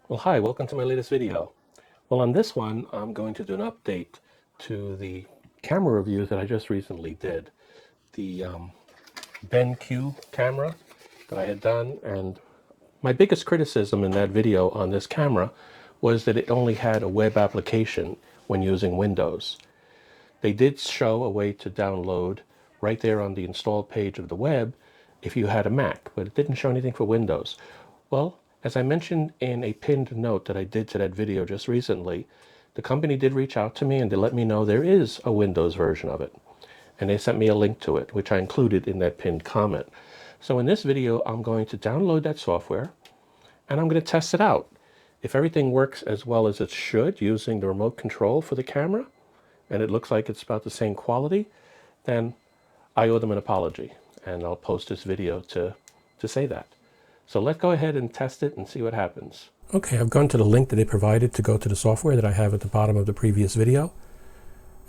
Well, hi, welcome to my latest video. Well, on this one, I'm going to do an update to the camera reviews that I just recently did. The BenQ camera that I had done, and my biggest criticism in that video on this camera was that it only had a web application when using Windows. They did show a way to download right there on the install page of the web if you had a Mac, but it didn't show anything for Windows. Well, as I mentioned in a pinned note that I did to that video just recently, the company did reach out to me and they let me know there is a Windows version of it. And they sent me a link to it, which I included in that pinned comment. So in this video, I'm going to download that software and I'm going to test it out. If everything works as well as it should using the remote control for the camera, and it looks like it's about the same quality, then I owe them an apology. And I'll post this video to say that. So let's go ahead and test it and see what happens. Okay, I've gone to the link that they provided to go to the software that I have at the bottom of the previous video.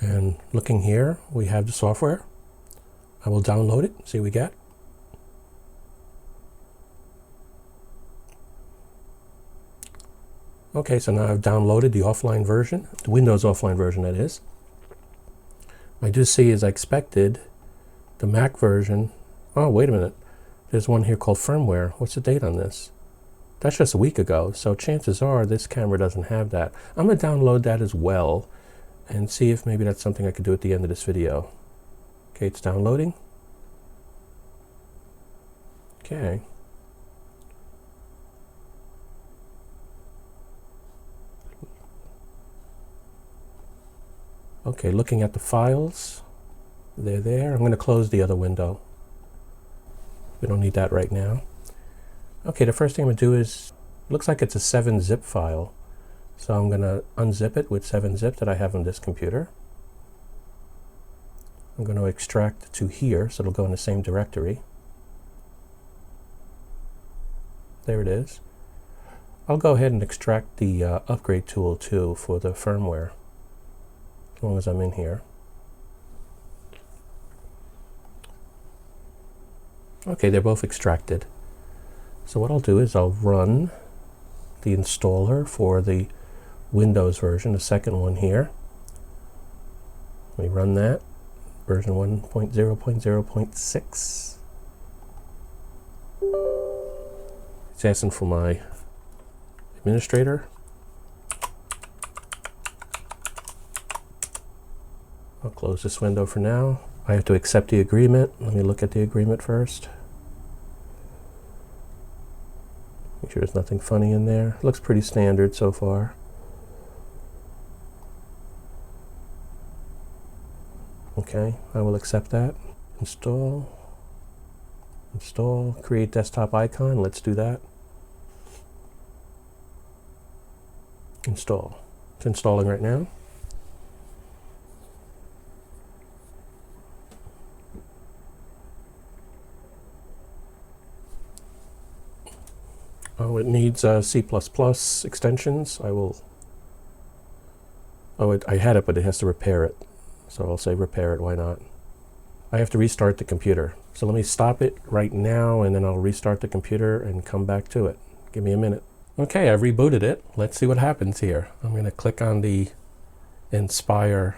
And looking here, we have the software. I will download it, see what we get. Okay, so now I've downloaded the offline version, the Windows offline version that is. I do see, as I expected, the Mac version. Oh, wait a minute. There's one here called Firmware. What's the date on this? That's just a week ago, so chances are this camera doesn't have that. I'm going to download that as well and see if maybe that's something I could do at the end of this video. Okay, it's downloading. Okay. Okay, looking at the files. They're there. I'm going to close the other window. We don't need that right now. Okay, the first thing I'm going to do is, looks like it's a 7-zip file. So I'm going to unzip it with 7-zip that I have on this computer. I'm going to extract to here, so it'll go in the same directory. There it is. I'll go ahead and extract the upgrade tool too for the firmware, as long as I'm in here. Okay, they're both extracted. So what I'll do is I'll run the installer for the Windows version, the second one here. Let me run that, version 1.0.0.6. It's asking for my administrator. I'll close this window for now. I have to accept the agreement. Let me look at the agreement first. Make sure there's nothing funny in there. It looks pretty standard so far. Okay, I will accept that. Install. Install. Create desktop icon. Let's do that. Install. It's installing right now. Oh, it needs C++ extensions. I will. Oh, I had it, but it has to repair it. So I'll say repair it. Why not? I have to restart the computer. So let me stop it right now, and then I'll restart the computer and come back to it. Give me a minute. Okay, I've rebooted it. Let's see what happens here. I'm going to click on the EnSpire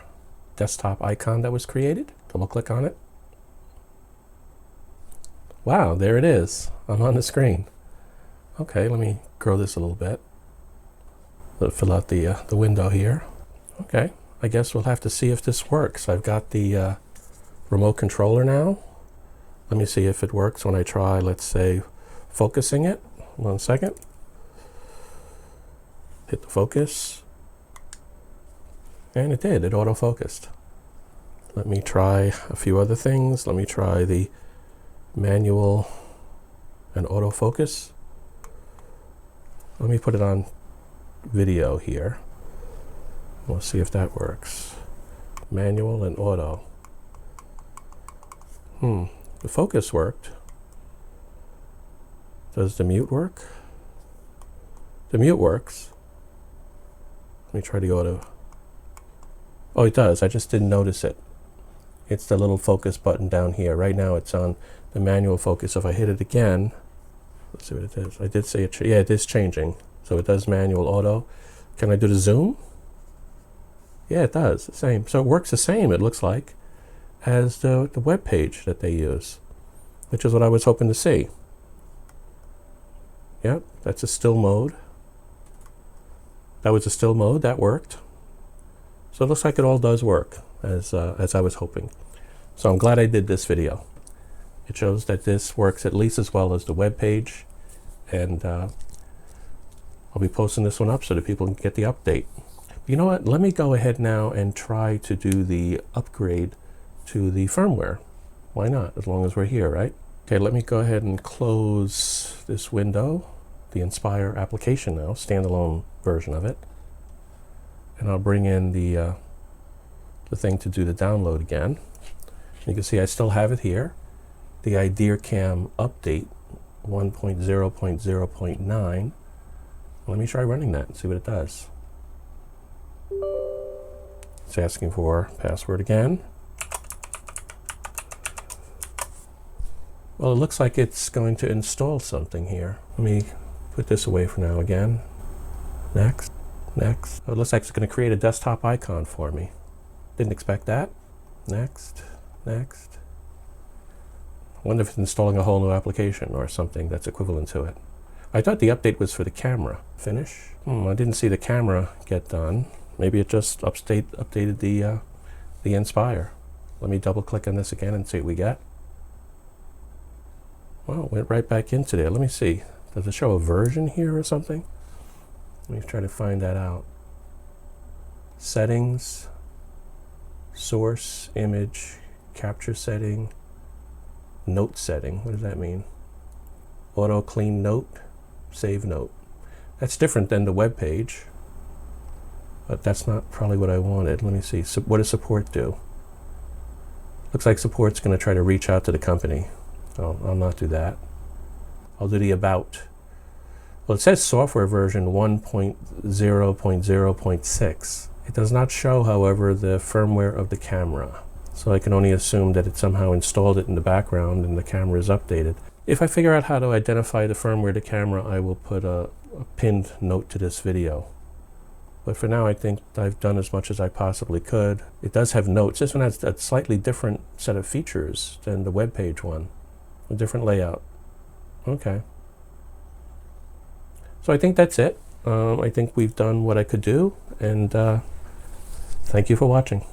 desktop icon that was created. Double click on it. Wow, there it is. I'm on the screen. Okay, let me grow this a little bit. Let's fill out the window here. Okay, I guess we'll have to see if this works. I've got the remote controller now. Let me see if it works when I try, let's say, focusing it. 1 second. Hit the focus. And it did, it auto-focused. Let me try a few other things. Let me try the manual and autofocus. Let me put it on video here. We'll see if that works. Manual and auto. The focus worked. Does the mute work? The mute works. Let me try the auto. Oh, it does. I just didn't notice it. It's the little focus button down here. Right now it's on the manual focus. If I hit it again, let's see what it is. I did say it. Yeah, it is changing. So it does manual auto. Can I do the zoom? Yeah, it does. The same. So it works the same, it looks like, as the web page that they use, which is what I was hoping to see. Yep, that's a still mode. That was a still mode. That worked. So it looks like it all does work as I was hoping. So I'm glad I did this video. It shows that this works at least as well as the web page, and I'll be posting this one up so that people can get the update. You know what? Let me go ahead now and try to do the upgrade to the firmware. Why not? As long as we're here, right? Okay, let me go ahead and close this window, the EnSpire application now, standalone version of it. And I'll bring in the thing to do the download again. You can see I still have it here. The ideaCam update 1.0.0.9. Let me try running that and see what it does. It's asking for password again. Well, it looks like it's going to install something here. Let me put this away for now again. Next, next. Oh, it looks like it's going to create a desktop icon for me. Didn't expect that. Next, next. I wonder if it's installing a whole new application or something that's equivalent to it. I thought the update was for the camera. Finish. I didn't see the camera get done. Maybe it just updated the EnSpire. Let me double click on this again and see what we get. Well, it went right back into there. Let me see. Does it show a version here or something? Let me try to find that out. Settings, source, image, capture setting, note setting. What does that mean? Auto clean note, save note. That's different than the web page, but that's not probably what I wanted. Let me see. So what does support do? Looks like support's going to try to reach out to the company. So I'll not do that. I'll do the about. Well, it says software version 1.0.0.6. It does not show, however, the firmware of the camera. So I can only assume that it somehow installed it in the background and the camera is updated. If I figure out how to identify the firmware of the camera, I will put a pinned note to this video. But for now, I think I've done as much as I possibly could. It does have notes. This one has a slightly different set of features than the web page one. A different layout. Okay. So I think that's it. I think we've done what I could do, and thank you for watching.